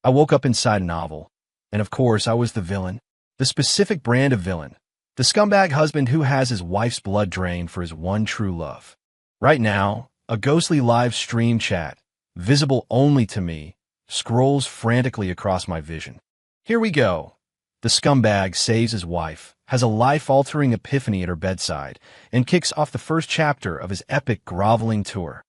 I woke up inside a novel. And of course, I was the villain. The specific brand of villain. The scumbag husband who has his wife's blood drained for his one true love. Right now, a ghostly live stream chat, visible only to me, scrolls frantically across my vision. Here we go. The scumbag saves his wife, has a life-altering epiphany at her bedside, and kicks off the first chapter of his epic groveling tour.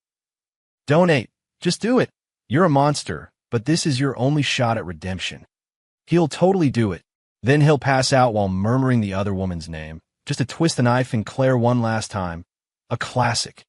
Donate. Just do it. You're a monster, but this is your only shot at redemption. He'll totally do it. Then he'll pass out while murmuring the other woman's name, just to twist the knife and Claire one last time. A classic.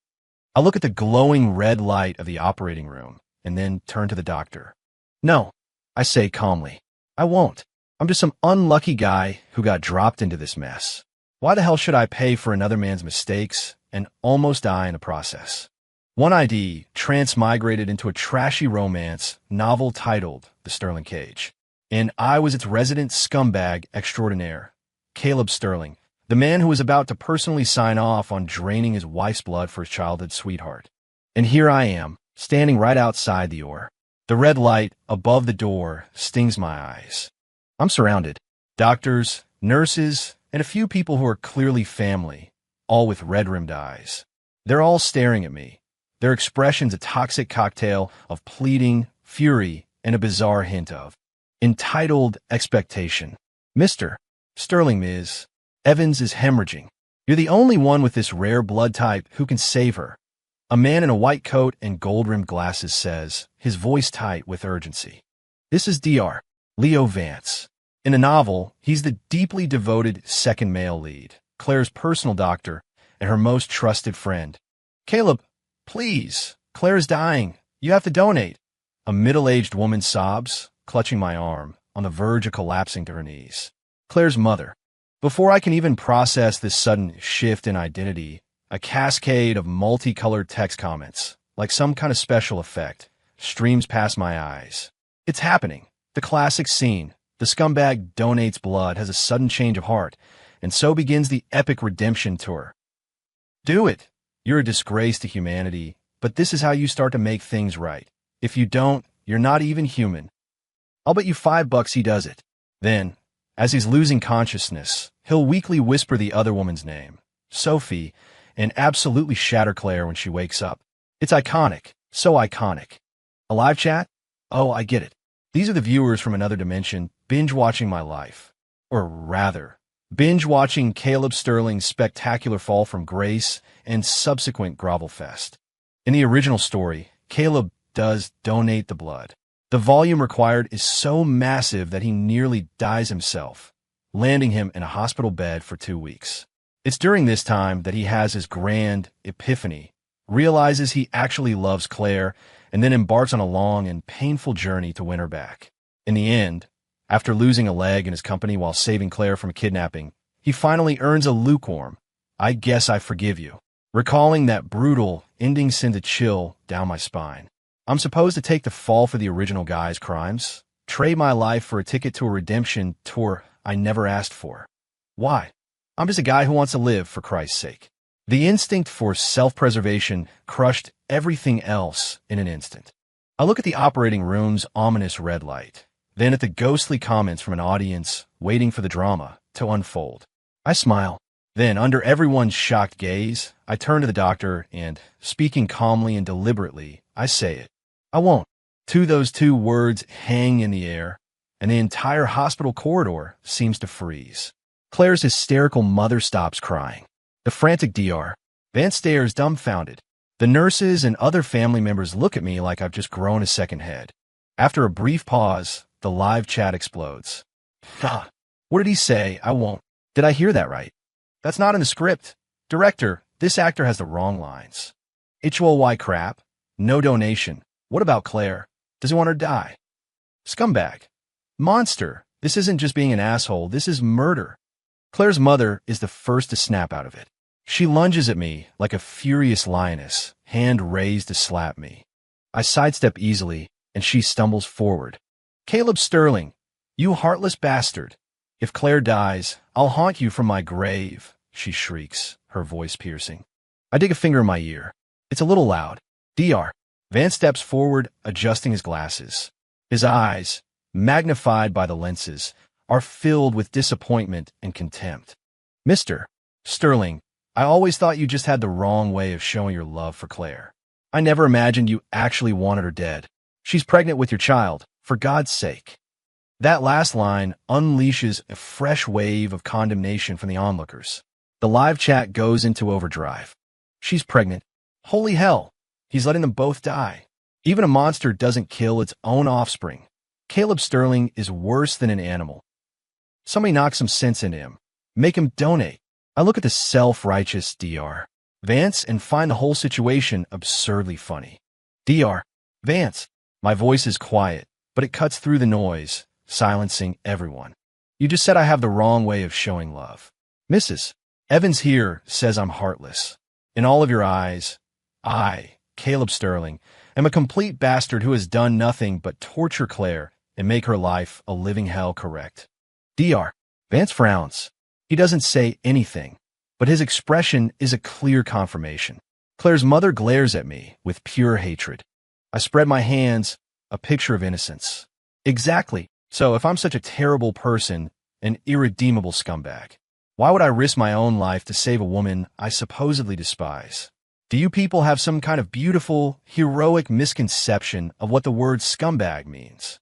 I look at the glowing red light of the operating room, and then turn to the doctor. No, I say calmly. I won't. I'm just some unlucky guy who got dropped into this mess. Why the hell should I pay for another man's mistakes and almost die in the process? One ID transmigrated into a trashy romance novel titled The Sterling Cage. And I was its resident scumbag extraordinaire, Caleb Sterling, the man who was about to personally sign off on draining his wife's blood for his childhood sweetheart. And here I am, standing right outside the door. The red light above the door stings my eyes. I'm surrounded. Doctors, nurses, and a few people who are clearly family, all with red-rimmed eyes. They're all staring at me, their expressions a toxic cocktail of pleading, fury, and a bizarre hint of entitled expectation. Mr. Sterling, Ms. Evans is hemorrhaging. You're the only one with this rare blood type who can save her. A man in a white coat and gold-rimmed glasses says, his voice tight with urgency. This is Dr. Leo Vance. In a novel, he's the deeply devoted second male lead, Claire's personal doctor and her most trusted friend. Caleb, please. Claire is dying. You have to donate. A middle-aged woman sobs, clutching my arm, on the verge of collapsing to her knees. Claire's mother. Before I can even process this sudden shift in identity, a cascade of multicolored text comments, like some kind of special effect, streams past my eyes. It's happening. The classic scene. The scumbag donates blood, has a sudden change of heart, and so begins the epic redemption tour. Do it. You're a disgrace to humanity, but this is how you start to make things right. If you don't, you're not even human. I'll bet you $5 he does it. Then, as he's losing consciousness, he'll weakly whisper the other woman's name, Sophie, and absolutely shatter Claire when she wakes up. It's iconic. So iconic. A live chat? Oh, I get it. These are the viewers from another dimension binge-watching my life. Or rather, binge-watching Caleb Sterling's spectacular fall from grace and subsequent grovel fest. In the original story, Caleb does donate the blood. The volume required is so massive that he nearly dies himself, landing him in a hospital bed for 2 weeks. It's during this time that he has his grand epiphany, realizes he actually loves Claire, and then embarks on a long and painful journey to win her back. In the end, after losing a leg in his company while saving Claire from kidnapping, he finally earns a lukewarm, "I guess I forgive you." Recalling that brutal ending sends a chill down my spine. I'm supposed to take the fall for the original guy's crimes, trade my life for a ticket to a redemption tour I never asked for. Why? I'm just a guy who wants to live, for Christ's sake. The instinct for self-preservation crushed everything else in an instant. I look at the operating room's ominous red light, then at the ghostly comments from an audience waiting for the drama to unfold. I smile. Then, under everyone's shocked gaze, I turn to the doctor and, speaking calmly and deliberately, I say it. I won't. Those two words hang in the air, and the entire hospital corridor seems to freeze. Claire's hysterical mother stops crying. The frantic Dr. Vance stares dumbfounded. The nurses and other family members look at me like I've just grown a second head. After a brief pause, the live chat explodes. What did he say? I won't. Did I hear that right? That's not in the script. Director, this actor has the wrong lines. HOY crap. No donation. What about Claire? Does he want her to die? Scumbag. Monster. This isn't just being an asshole. This is murder. Claire's mother is the first to snap out of it. She lunges at me like a furious lioness, hand raised to slap me. I sidestep easily, and she stumbles forward. Caleb Sterling, you heartless bastard. If Claire dies, I'll haunt you from my grave, she shrieks, her voice piercing. I dig a finger in my ear. It's a little loud. Dr. Vance steps forward, adjusting his glasses. His eyes, magnified by the lenses, are filled with disappointment and contempt. Mr. Sterling, I always thought you just had the wrong way of showing your love for Claire. I never imagined you actually wanted her dead. She's pregnant with your child, for God's sake. That last line unleashes a fresh wave of condemnation from the onlookers. The live chat goes into overdrive. She's pregnant. Holy hell, he's letting them both die. Even a monster doesn't kill its own offspring. Caleb Sterling is worse than an animal. Somebody knock some sense into him. Make him donate. I look at the self-righteous Dr. Vance and find the whole situation absurdly funny. Dr. Vance. My voice is quiet, but it cuts through the noise, silencing everyone. You just said I have the wrong way of showing love. Mrs. Evans here says I'm heartless. In all of your eyes, I, Caleb Sterling, am a complete bastard who has done nothing but torture Claire and make her life a living hell, correct? Dr. Vance frowns. He doesn't say anything, but his expression is a clear confirmation. Claire's mother glares at me with pure hatred. I spread my hands, a picture of innocence. Exactly. So if I'm such a terrible person, an irredeemable scumbag, why would I risk my own life to save a woman I supposedly despise? Do you people have some kind of beautiful, heroic misconception of what the word scumbag means?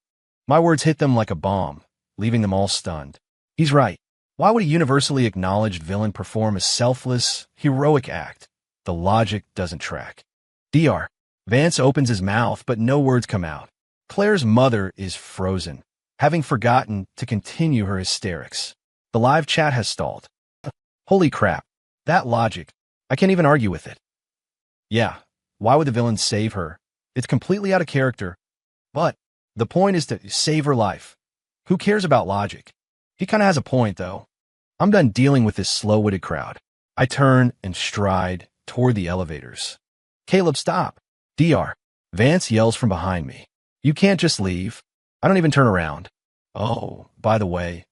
My words hit them like a bomb, leaving them all stunned. He's right. Why would a universally acknowledged villain perform a selfless, heroic act? The logic doesn't track. Dr. Vance opens his mouth, but no words come out. Claire's mother is frozen, having forgotten to continue her hysterics. The live chat has stalled. Holy crap. That logic. I can't even argue with it. Yeah, why would the villain save her? It's completely out of character. But the point is to save her life. Who cares about logic? He kind of has a point, though. I'm done dealing with this slow-witted crowd. I turn and stride toward the elevators. Caleb, stop. Dr. Vance yells from behind me. You can't just leave. I don't even turn around. Oh, by the way,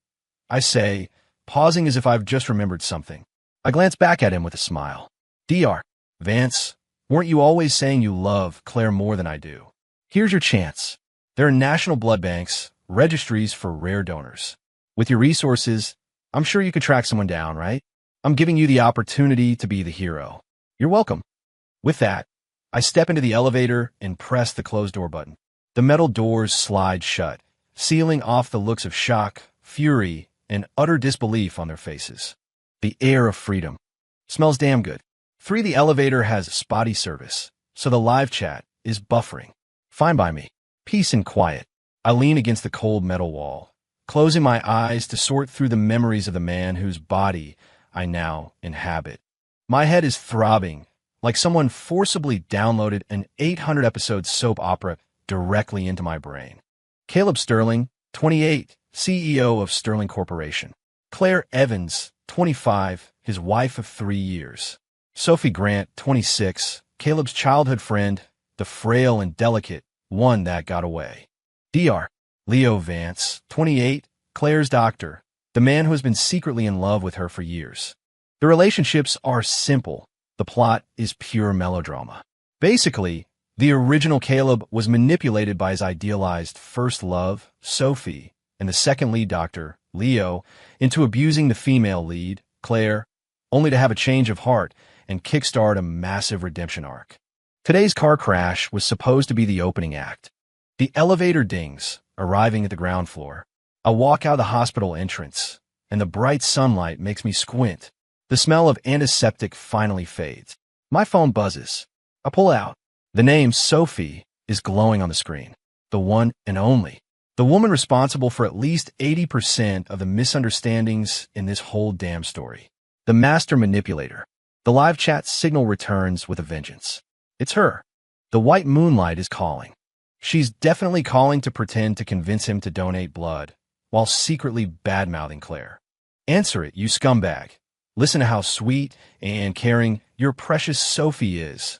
I say, pausing as if I've just remembered something. I glance back at him with a smile. Dr. Vance, weren't you always saying you love Claire more than I do? Here's your chance. There are national blood banks, registries for rare donors. With your resources, I'm sure you could track someone down, right? I'm giving you the opportunity to be the hero. You're welcome. With that, I step into the elevator and press the close door button. The metal doors slide shut, sealing off the looks of shock, fury, and utter disbelief on their faces. The air of freedom. Smells damn good. 3. The elevator has spotty service, so the live chat is buffering. Fine by me. Peace and quiet. I lean against the cold metal wall, closing my eyes to sort through the memories of the man whose body I now inhabit. My head is throbbing, like someone forcibly downloaded an 800-episode soap opera directly into my brain. Caleb Sterling, 28, CEO of Sterling Corporation. Claire Evans, 25, his wife of 3 years. Sophie Grant, 26, Caleb's childhood friend, the frail and delicate one that got away. Dr. Leo Vance, 28, Claire's doctor, the man who has been secretly in love with her for years. The relationships are simple. The plot is pure melodrama. Basically, the original Caleb was manipulated by his idealized first love, Sophie, and the second lead doctor, Leo, into abusing the female lead, Claire, only to have a change of heart and kickstart a massive redemption arc. Today's car crash was supposed to be the opening act. The elevator dings, arriving at the ground floor. I walk out of the hospital entrance, and the bright sunlight makes me squint. The smell of antiseptic finally fades. My phone buzzes. I pull out. The name Sophie is glowing on the screen. The one and only. The woman responsible for at least 80% of the misunderstandings in this whole damn story. The master manipulator. The live chat signal returns with a vengeance. It's her. The white moonlight is calling. She's definitely calling to pretend to convince him to donate blood, while secretly bad-mouthing Claire. Answer it, you scumbag. Listen to how sweet and caring your precious Sophie is.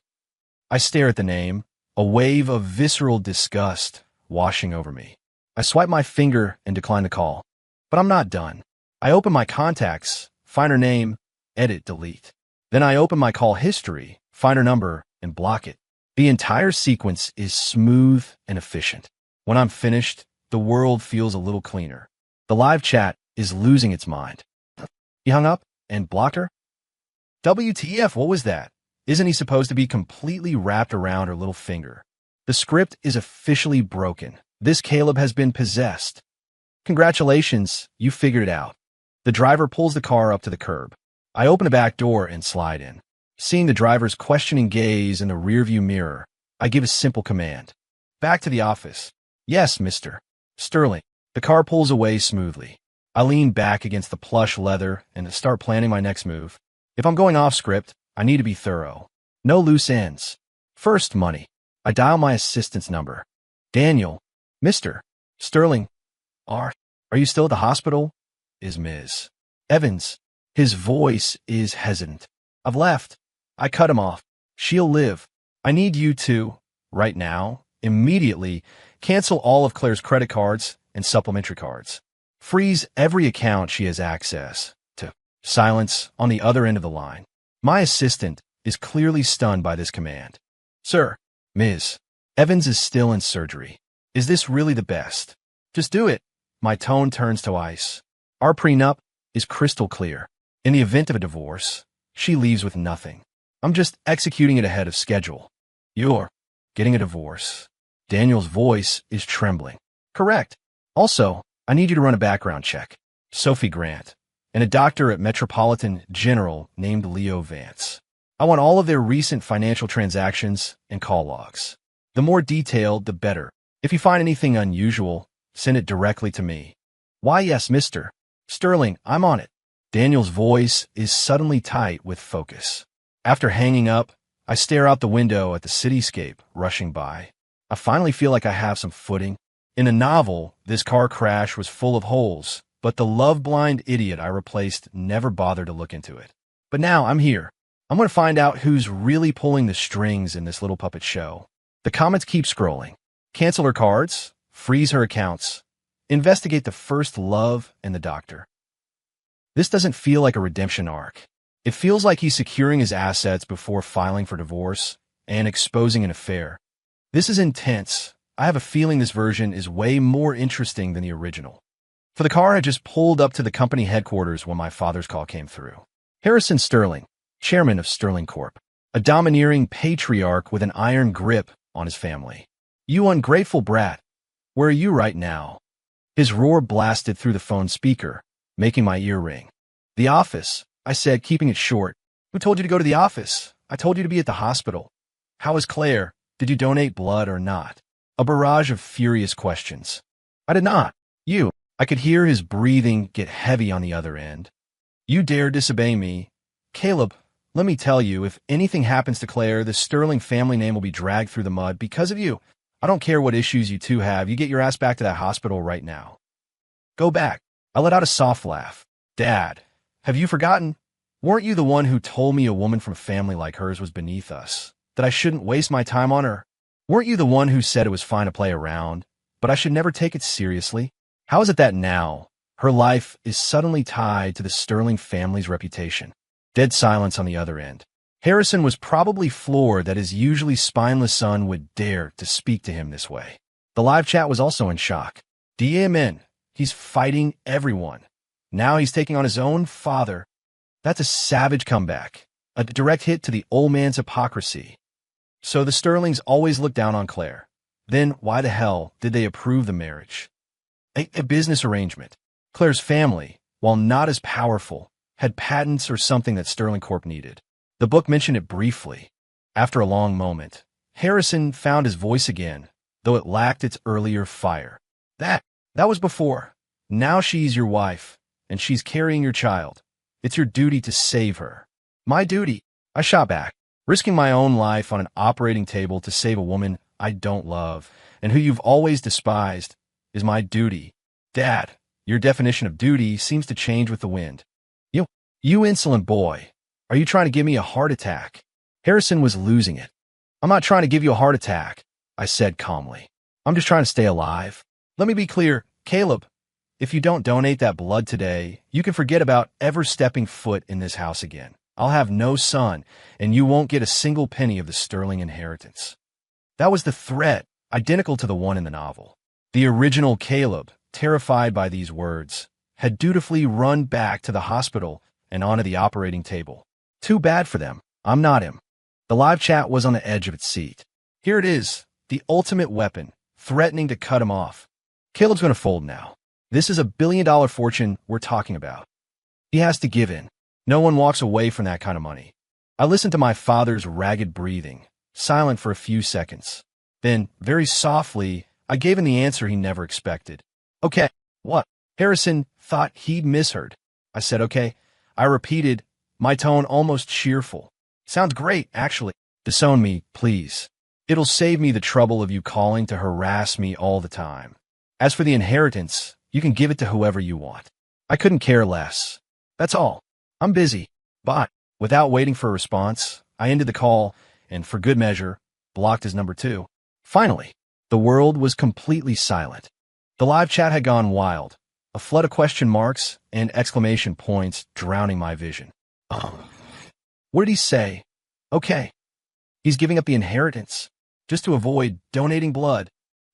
I stare at the name, a wave of visceral disgust washing over me. I swipe my finger and decline the call. But I'm not done. I open my contacts, find her name, edit, delete. Then I open my call history, find her number, and block it. The entire sequence is smooth and efficient. When I'm finished, the world feels a little cleaner. The live chat is losing its mind. He hung up and blocked her? WTF, what was that? Isn't he supposed to be completely wrapped around her little finger? The script is officially broken. This Caleb has been possessed. Congratulations, you figured it out. The driver pulls the car up to the curb. I open the back door and slide in. Seeing the driver's questioning gaze in the rearview mirror, I give a simple command. Back to the office. Yes, Mr. Sterling. The car pulls away smoothly. I lean back against the plush leather and start planning my next move. If I'm going off script, I need to be thorough. No loose ends. First, money. I dial my assistant's number. Daniel. Mr. Sterling. Are you still at the hospital? Is Ms. Evans. His voice is hesitant. I've left. I cut him off. She'll live. I need you to, right now, immediately, cancel all of Claire's credit cards and supplementary cards. Freeze every account she has access to. Silence on the other end of the line. My assistant is clearly stunned by this command. Sir, Ms. Evans is still in surgery. Is this really the best? Just do it. My tone turns to ice. Our prenup is crystal clear. In the event of a divorce, she leaves with nothing. I'm just executing it ahead of schedule. You're getting a divorce. Daniel's voice is trembling. Correct. Also, I need you to run a background check. Sophie Grant, and a doctor at Metropolitan General named Leo Vance. I want all of their recent financial transactions and call logs. The more detailed, the better. If you find anything unusual, send it directly to me. Why, yes, Mr. Sterling, I'm on it. Daniel's voice is suddenly tight with focus. After hanging up, I stare out the window at the cityscape rushing by. I finally feel like I have some footing. In a novel, this car crash was full of holes, but the love-blind idiot I replaced never bothered to look into it. But now I'm here. I'm going to find out who's really pulling the strings in this little puppet show. The comments keep scrolling. Cancel her cards, freeze her accounts, investigate the first love and the doctor. This doesn't feel like a redemption arc. It feels like he's securing his assets before filing for divorce and exposing an affair. This is intense. I have a feeling this version is way more interesting than the original. For the car had just pulled up to the company headquarters when my father's call came through. Harrison Sterling, chairman of Sterling Corp., a domineering patriarch with an iron grip on his family. You ungrateful brat. Where are you right now? His roar blasted through the phone speaker, making my ear ring. The office, I said, keeping it short. Who told you to go to the office? I told you to be at the hospital. How is Claire? Did you donate blood or not? A barrage of furious questions. I did not. You. I could hear his breathing get heavy on the other end. You dare disobey me? Caleb, let me tell you, if anything happens to Claire, the Sterling family name will be dragged through the mud because of you. I don't care what issues you two have. You get your ass back to that hospital right now. Go back. I let out a soft laugh. Dad, have you forgotten? Weren't you the one who told me a woman from a family like hers was beneath us? That I shouldn't waste my time on her? Weren't you the one who said it was fine to play around, but I should never take it seriously? How is it that now, her life is suddenly tied to the Sterling family's reputation? Dead silence on the other end. Harrison was probably floored that his usually spineless son would dare to speak to him this way. The live chat was also in shock. DMN, he's fighting everyone. Now he's taking on his own father. That's a savage comeback, a direct hit to the old man's hypocrisy. So the Sterlings always looked down on Claire. Then why the hell did they approve the marriage? A business arrangement. Claire's family, while not as powerful, had patents or something that Sterling Corp needed. The book mentioned it briefly. After a long moment, Harrison found his voice again, though it lacked its earlier fire. That was before. Now she's your wife, and she's carrying your child. It's your duty to save her. My duty, I shot back. Risking my own life on an operating table to save a woman I don't love and who you've always despised is my duty. Dad, your definition of duty seems to change with the wind. You insolent boy. Are you trying to give me a heart attack? Harrison was losing it. I'm not trying to give you a heart attack, I said calmly. I'm just trying to stay alive. Let me be clear, Caleb. If you don't donate that blood today, you can forget about ever stepping foot in this house again. I'll have no son, and you won't get a single penny of the Sterling inheritance. That was the threat, identical to the one in the novel. The original Caleb, terrified by these words, had dutifully run back to the hospital and onto the operating table. Too bad for them. I'm not him. The live chat was on the edge of its seat. Here it is, the ultimate weapon, threatening to cut him off. Caleb's going to fold now. This is $1 billion fortune we're talking about. He has to give in. No one walks away from that kind of money. I listened to my father's ragged breathing, silent for a few seconds. Then, very softly, I gave him the answer he never expected. Okay, what? Harrison thought he'd misheard. I said, okay. I repeated, my tone almost cheerful. Sounds great, actually. Disown me, please. It'll save me the trouble of you calling to harass me all the time. As for the inheritance, you can give it to whoever you want. I couldn't care less. That's all. I'm busy. Bye. Without waiting for a response, I ended the call and, for good measure, blocked his number too. Finally, the world was completely silent. The live chat had gone wild, a flood of question marks and exclamation points drowning my vision. What did he say? Okay. He's giving up the inheritance, just to avoid donating blood.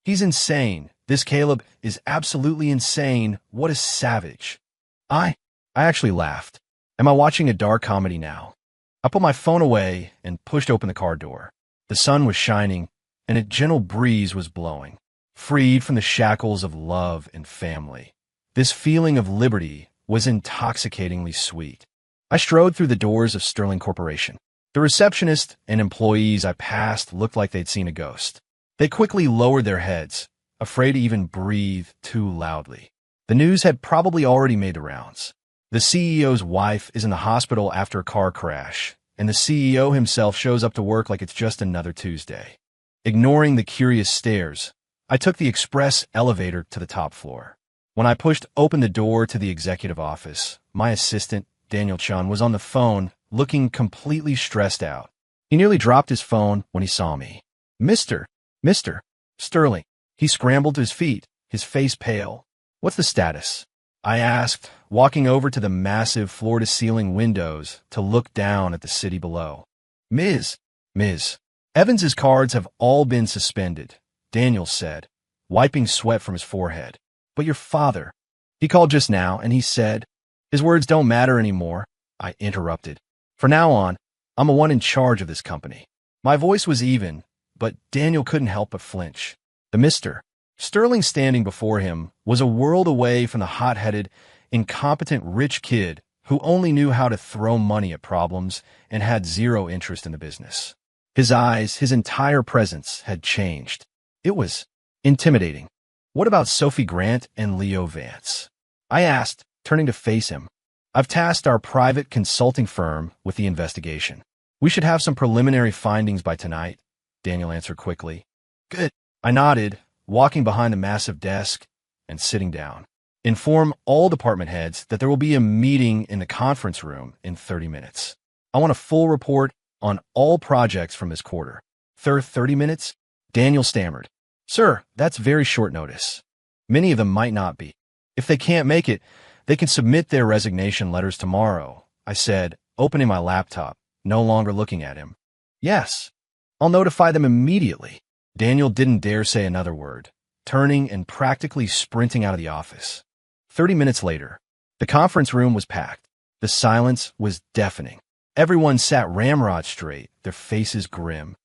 He's insane. This Caleb is absolutely insane. What a savage. I actually laughed. Am I watching a dark comedy now? I put my phone away and pushed open the car door. The sun was shining, and a gentle breeze was blowing, freed from the shackles of love and family. This feeling of liberty was intoxicatingly sweet. I strode through the doors of Sterling Corporation. The receptionist and employees I passed looked like they'd seen a ghost. They quickly lowered their heads, afraid to even breathe too loudly. The news had probably already made the rounds. The CEO's wife is in the hospital after a car crash, and the CEO himself shows up to work like it's just another Tuesday. Ignoring the curious stares, I took the express elevator to the top floor. When I pushed open the door to the executive office, my assistant, Daniel Chun, was on the phone, looking completely stressed out. He nearly dropped his phone when he saw me. Mr. Sterling. He scrambled to his feet, his face pale. What's the status? I asked, walking over to the massive floor-to-ceiling windows to look down at the city below. Ms. Evans's cards have all been suspended, Daniel said, wiping sweat from his forehead. But your father, he called just now and he said, his words don't matter anymore, I interrupted. From now on, I'm the one in charge of this company. My voice was even, but Daniel couldn't help but flinch. The Mr. Sterling standing before him was a world away from the hot-headed, incompetent rich kid who only knew how to throw money at problems and had zero interest in the business. His eyes, his entire presence had changed. It was intimidating. What about Sophie Grant and Leo Vance? I asked, turning to face him. I've tasked our private consulting firm with the investigation. We should have some preliminary findings by tonight, Daniel answered quickly. Good. I nodded, walking behind the massive desk and sitting down. Inform all department heads that there will be a meeting in the conference room in 30 minutes. I want a full report on all projects from this quarter. 30 minutes? Daniel stammered. Sir, that's very short notice. Many of them might not be. If they can't make it, they can submit their resignation letters tomorrow, I said, opening my laptop, no longer looking at him. Yes, I'll notify them immediately. Daniel didn't dare say another word, turning and practically sprinting out of the office. 30 minutes later, the conference room was packed. The silence was deafening. Everyone sat ramrod straight, their faces grim.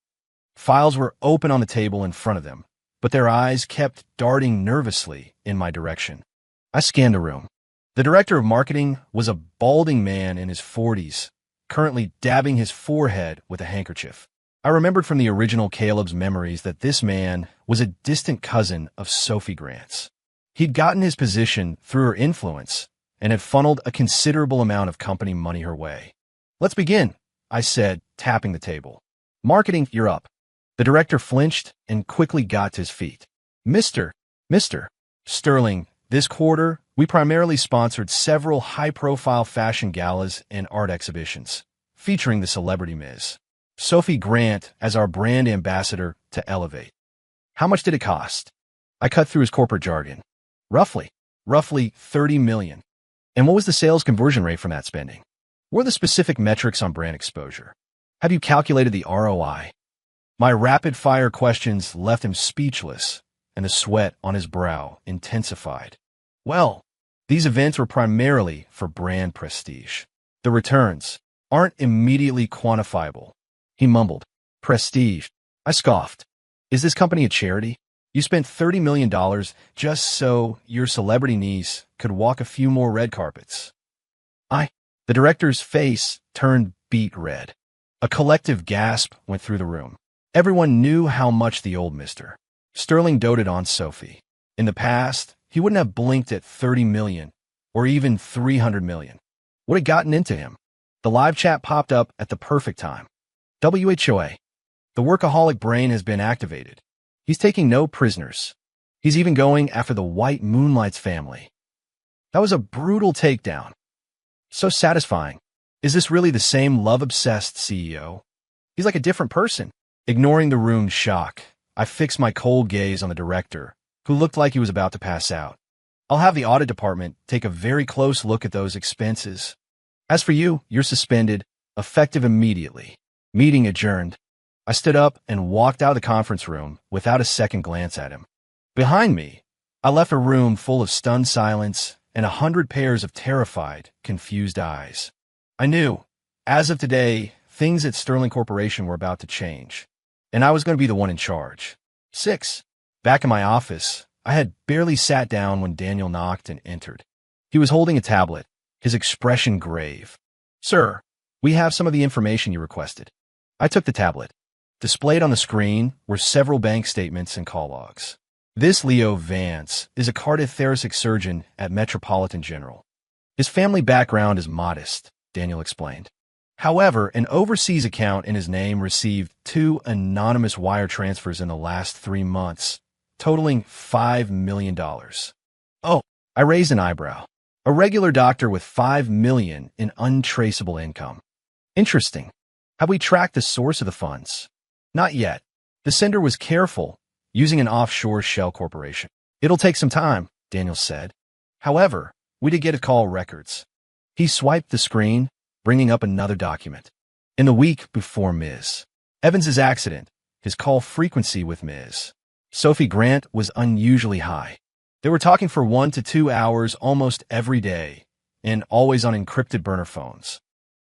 Files were open on the table in front of them, but their eyes kept darting nervously in my direction. I scanned the room. The director of marketing was a balding man in his 40s, currently dabbing his forehead with a handkerchief. I remembered from the original Caleb's memories that this man was a distant cousin of Sophie Grant's. He'd gotten his position through her influence and had funneled a considerable amount of company money her way. Let's begin, I said, tapping the table. Marketing, you're up. The director flinched and quickly got to his feet. Mr. Sterling, this quarter, we primarily sponsored several high-profile fashion galas and art exhibitions, featuring the celebrity Ms. Sophie Grant as our brand ambassador to Elevate. How much did it cost? I cut through his corporate jargon. Roughly $30 million. And what was the sales conversion rate from that spending? What are the specific metrics on brand exposure? Have you calculated the ROI? My rapid-fire questions left him speechless, and the sweat on his brow intensified. Well, these events were primarily for brand prestige. The returns aren't immediately quantifiable. He mumbled. Prestige. I scoffed. Is this company a charity? You spent $30 million just so your celebrity niece could walk a few more red carpets. The director's face turned beet red. A collective gasp went through the room. Everyone knew how much the old Mr. Sterling doted on Sophie. In the past, he wouldn't have blinked at 30 million or even 300 million. What had gotten into him? The live chat popped up at the perfect time. WHOA. The workaholic brain has been activated. He's taking no prisoners. He's even going after the White Moonlight's family. That was a brutal takedown. So satisfying. Is this really the same love-obsessed CEO? He's like a different person. Ignoring the room's shock, I fixed my cold gaze on the director, who looked like he was about to pass out. I'll have the audit department take a very close look at those expenses. As for you, you're suspended, effective immediately. Meeting adjourned. I stood up and walked out of the conference room without a second glance at him. Behind me, I left a room full of stunned silence and 100 pairs of terrified, confused eyes. I knew, as of today, things at Sterling Corporation were about to change, and I was going to be the one in charge. 6. Back in my office, I had barely sat down when Daniel knocked and entered. He was holding a tablet, his expression grave. Sir, we have some of the information you requested. I took the tablet. Displayed on the screen were several bank statements and call logs. This Leo Vance is a cardiothoracic surgeon at Metropolitan General. His family background is modest, Daniel explained. However, an overseas account in his name received 2 anonymous wire transfers in the last 3 months, totaling $5 million. Oh, I raised an eyebrow. A regular doctor with $5 million in untraceable income. Interesting. Have we tracked the source of the funds? Not yet. The sender was careful, using an offshore shell corporation. It'll take some time, Daniel said. However, we did get call records. He swiped the screen, bringing up another document. In the week before Ms. Evans's accident, his call frequency with Ms. Sophie Grant was unusually high. They were talking for 1 to 2 hours almost every day, and always on encrypted burner phones.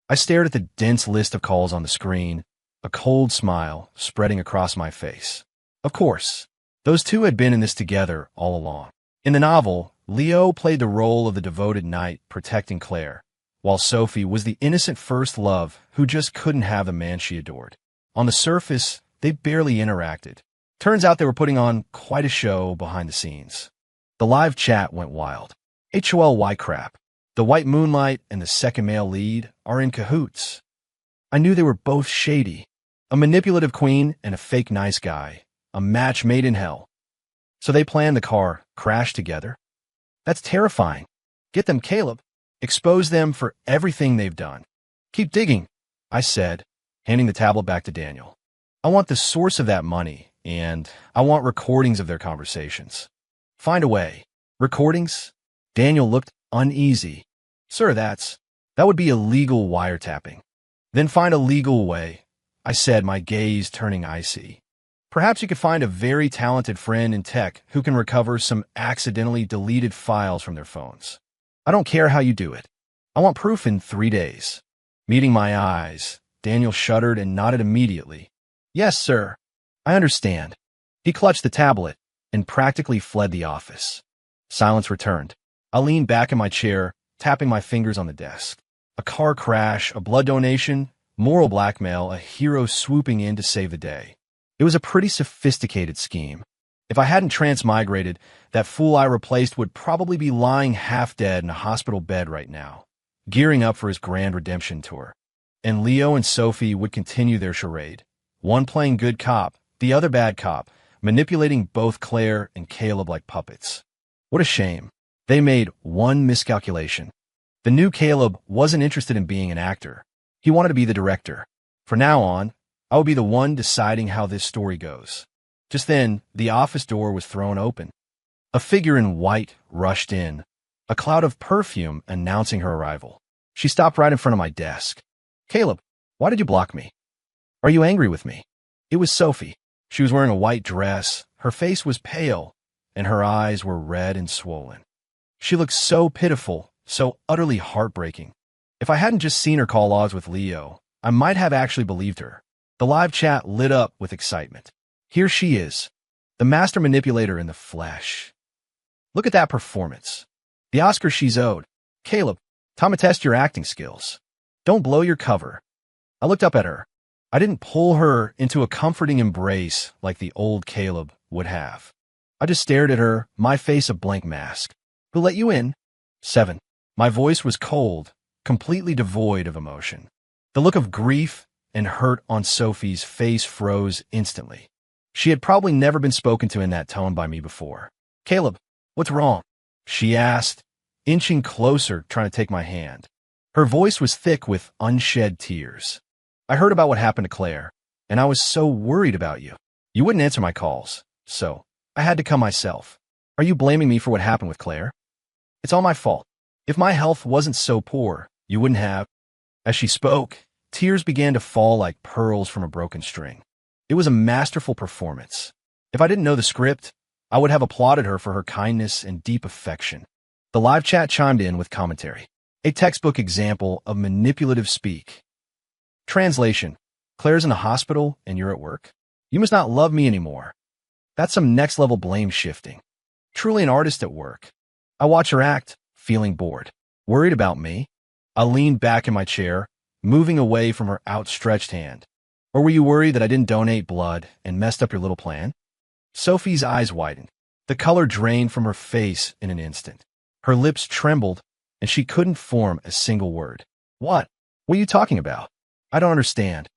I stared at the dense list of calls on the screen, a cold smile spreading across my face. Of course, those two had been in this together all along. In the novel, Leo played the role of the devoted knight protecting Claire, while Sophie was the innocent first love who just couldn't have the man she adored. On the surface, they barely interacted. Turns out they were putting on quite a show behind the scenes. The live chat went wild. HOLY crap. The White Moonlight and the second male lead are in cahoots. I knew they were both shady. A manipulative queen and a fake nice guy. A match made in hell. So they planned the car crash together? That's terrifying. Get them, Caleb. Expose them for everything they've done. Keep digging, I said, handing the tablet back to Daniel. I want the source of that money, and I want recordings of their conversations. Find a way. Recordings? Daniel looked uneasy. Sir, that would be illegal wiretapping. Then find a legal way, I said, my gaze turning icy. Perhaps you could find a very talented friend in tech who can recover some accidentally deleted files from their phones. I don't care how you do it. I want proof in 3 days. Meeting my eyes, Daniel shuddered and nodded immediately. Yes, sir. I understand. He clutched the tablet and practically fled the office. Silence returned. I leaned back in my chair, tapping my fingers on the desk. A car crash, a blood donation, moral blackmail, a hero swooping in to save the day. It was a pretty sophisticated scheme. If I hadn't transmigrated, that fool I replaced would probably be lying half dead in a hospital bed right now, gearing up for his grand redemption tour. And Leo and Sophie would continue their charade, one playing good cop, the other bad cop, manipulating both Claire and Caleb like puppets. What a shame. They made one miscalculation. The new Caleb wasn't interested in being an actor. He wanted to be the director. From now on, I would be the one deciding how this story goes. Just then, the office door was thrown open. A figure in white rushed in, a cloud of perfume announcing her arrival. She stopped right in front of my desk. Caleb, why did you block me? Are you angry with me? It was Sophie. She was wearing a white dress. Her face was pale, and her eyes were red and swollen. She looked so pitiful, so utterly heartbreaking. If I hadn't just seen her call odds with Leo, I might have actually believed her. The live chat lit up with excitement. Here she is, the master manipulator in the flesh. Look at that performance. The Oscar she's owed. Caleb, time to test your acting skills. Don't blow your cover. I looked up at her. I didn't pull her into a comforting embrace like the old Caleb would have. I just stared at her, my face a blank mask. Who let you in? 7. My voice was cold, completely devoid of emotion. The look of grief and hurt on Sophie's face froze instantly. She had probably never been spoken to in that tone by me before. Caleb, what's wrong? She asked, inching closer, trying to take my hand. Her voice was thick with unshed tears. I heard about what happened to Claire, and I was so worried about you. You wouldn't answer my calls, so I had to come myself. Are you blaming me for what happened with Claire? It's all my fault. If my health wasn't so poor, you wouldn't have. As she spoke, tears began to fall like pearls from a broken string. It was a masterful performance. If I didn't know the script, I would have applauded her for her kindness and deep affection. The live chat chimed in with commentary. A textbook example of manipulative speak. Translation: Claire's in the hospital and you're at work? You must not love me anymore. That's some next-level blame shifting. Truly an artist at work. I watch her act, feeling bored. Worried about me? I leaned back in my chair, moving away from her outstretched hand. Or were you worried that I didn't donate blood and messed up your little plan? Sophie's eyes widened. The color drained from her face in an instant. Her lips trembled, and she couldn't form a single word. What? What are you talking about? I don't understand.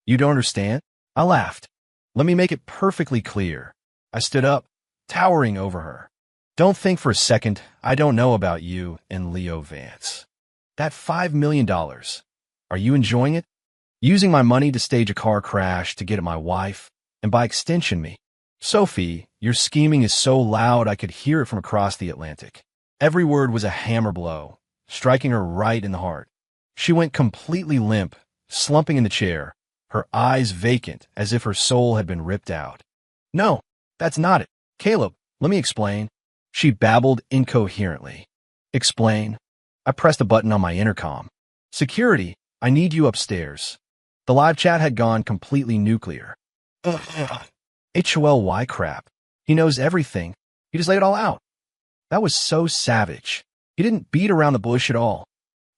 You don't understand? I laughed. Let me make it perfectly clear. I stood up, towering over her. Don't think for a second I don't know about you and Leo Vance. That $5 million. Are you enjoying it? Using my money to stage a car crash to get at my wife, and by extension me. Sophie, your scheming is so loud I could hear it from across the Atlantic. Every word was a hammer blow, striking her right in the heart. She went completely limp, slumping in the chair, her eyes vacant as if her soul had been ripped out. No, that's not it. Caleb, let me explain. She babbled incoherently. Explain. I pressed a button on my intercom. Security, I need you upstairs. The live chat had gone completely nuclear. HOLY crap. He knows everything. He just laid it all out. That was so savage. He didn't beat around the bush at all.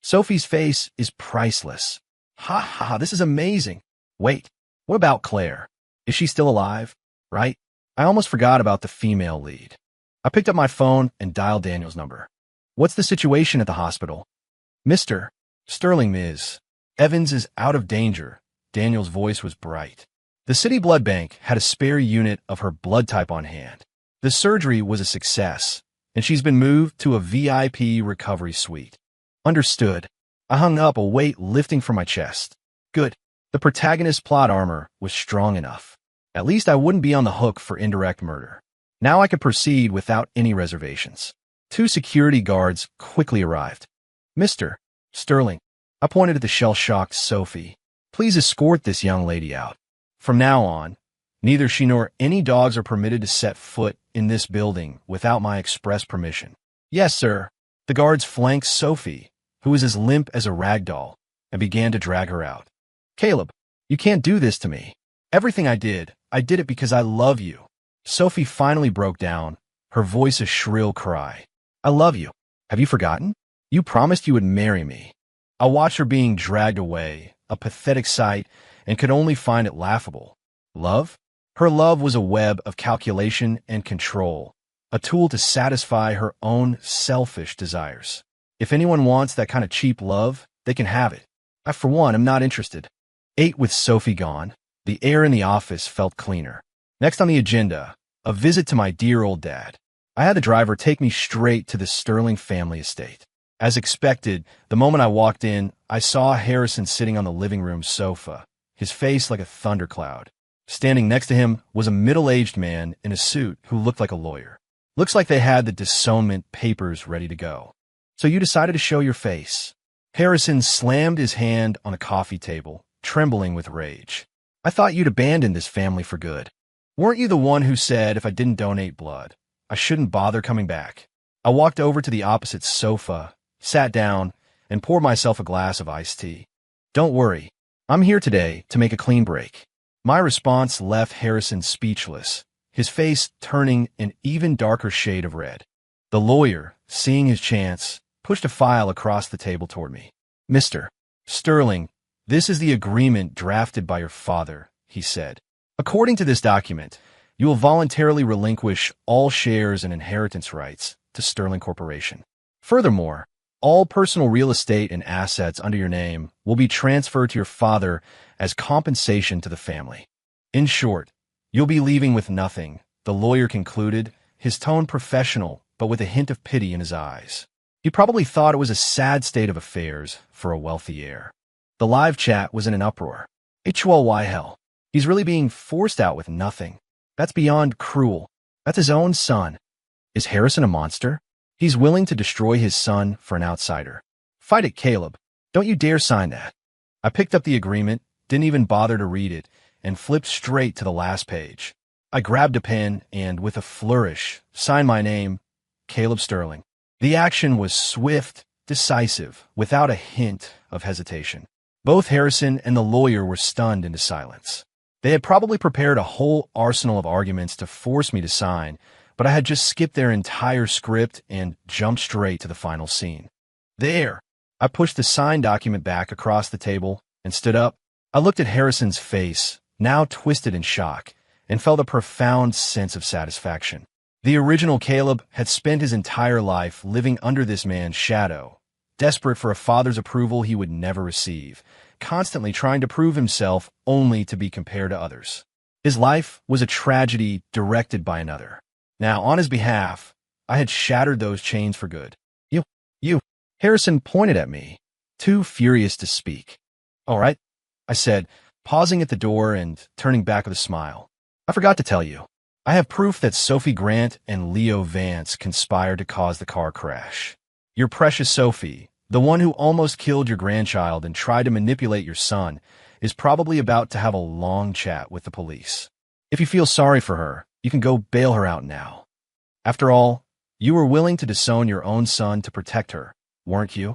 Sophie's face is priceless. Ha ha, this is amazing. Wait, what about Claire? Is she still alive? Right? I almost forgot about the female lead. I picked up my phone and dialed Daniel's number. What's the situation at the hospital? Mr. Sterling, Ms. Evans is out of danger. Daniel's voice was bright. The city blood bank had a spare unit of her blood type on hand. The surgery was a success, and she's been moved to a VIP recovery suite. Understood. I hung up, a weight lifting from my chest. Good. The protagonist's plot armor was strong enough. At least I wouldn't be on the hook for indirect murder. Now I could proceed without any reservations. 2 security guards quickly arrived. Mr. Sterling, I pointed at the shell-shocked Sophie. Please escort this young lady out. From now on, neither she nor any dogs are permitted to set foot in this building without my express permission. Yes, sir. The guards flanked Sophie, who was as limp as a rag doll, and began to drag her out. Caleb, you can't do this to me. Everything I did it because I love you. Sophie finally broke down, her voice a shrill cry. I love you. Have you forgotten? You promised you would marry me. I watched her being dragged away, a pathetic sight, and could only find it laughable. Love? Her love was a web of calculation and control, a tool to satisfy her own selfish desires. If anyone wants that kind of cheap love, they can have it. I, for one, am not interested. 8. With Sophie gone, the air in the office felt cleaner. Next on the agenda, a visit to my dear old dad. I had the driver take me straight to the Sterling family estate. As expected, the moment I walked in, I saw Harrison sitting on the living room sofa, his face like a thundercloud. Standing next to him was a middle-aged man in a suit who looked like a lawyer. Looks like they had the disownment papers ready to go. So you decided to show your face. Harrison slammed his hand on a coffee table, trembling with rage. I thought you'd abandoned this family for good. Weren't you the one who said if I didn't donate blood, I shouldn't bother coming back. I walked over to the opposite sofa, sat down, and poured myself a glass of iced tea. Don't worry. I'm here today to make a clean break. My response left Harrison speechless, his face turning an even darker shade of red. The lawyer, seeing his chance, pushed a file across the table toward me. Mr. Sterling, this is the agreement drafted by your father, he said. According to this document, you will voluntarily relinquish all shares and inheritance rights to Sterling Corporation. Furthermore, all personal real estate and assets under your name will be transferred to your father as compensation to the family. In short, you'll be leaving with nothing, the lawyer concluded, his tone professional but with a hint of pity in his eyes. He probably thought it was a sad state of affairs for a wealthy heir. The live chat was in an uproar. Why hell? He's really being forced out with nothing. That's beyond cruel. That's his own son. Is Harrison a monster? He's willing to destroy his son for an outsider. Fight it, Caleb. Don't you dare sign that. I picked up the agreement, didn't even bother to read it, and flipped straight to the last page. I grabbed a pen and, with a flourish, signed my name, Caleb Sterling. The action was swift, decisive, without a hint of hesitation. Both Harrison and the lawyer were stunned into silence. They had probably prepared a whole arsenal of arguments to force me to sign, but I had just skipped their entire script and jumped straight to the final scene. There! I pushed the signed document back across the table and stood up. I looked at Harrison's face, now twisted in shock, and felt a profound sense of satisfaction. The original Caleb had spent his entire life living under this man's shadow, desperate for a father's approval he would never receive, constantly trying to prove himself only to be compared to others. His life was a tragedy directed by another. Now, on his behalf, I had shattered those chains for good. You, Harrison pointed at me, too furious to speak. All right, I said, pausing at the door and turning back with a smile. I forgot to tell you. I have proof that Sophie Grant and Leo Vance conspired to cause the car crash. Your precious Sophie, the one who almost killed your grandchild and tried to manipulate your son, is probably about to have a long chat with the police. If you feel sorry for her, you can go bail her out now. After all, you were willing to disown your own son to protect her, weren't you?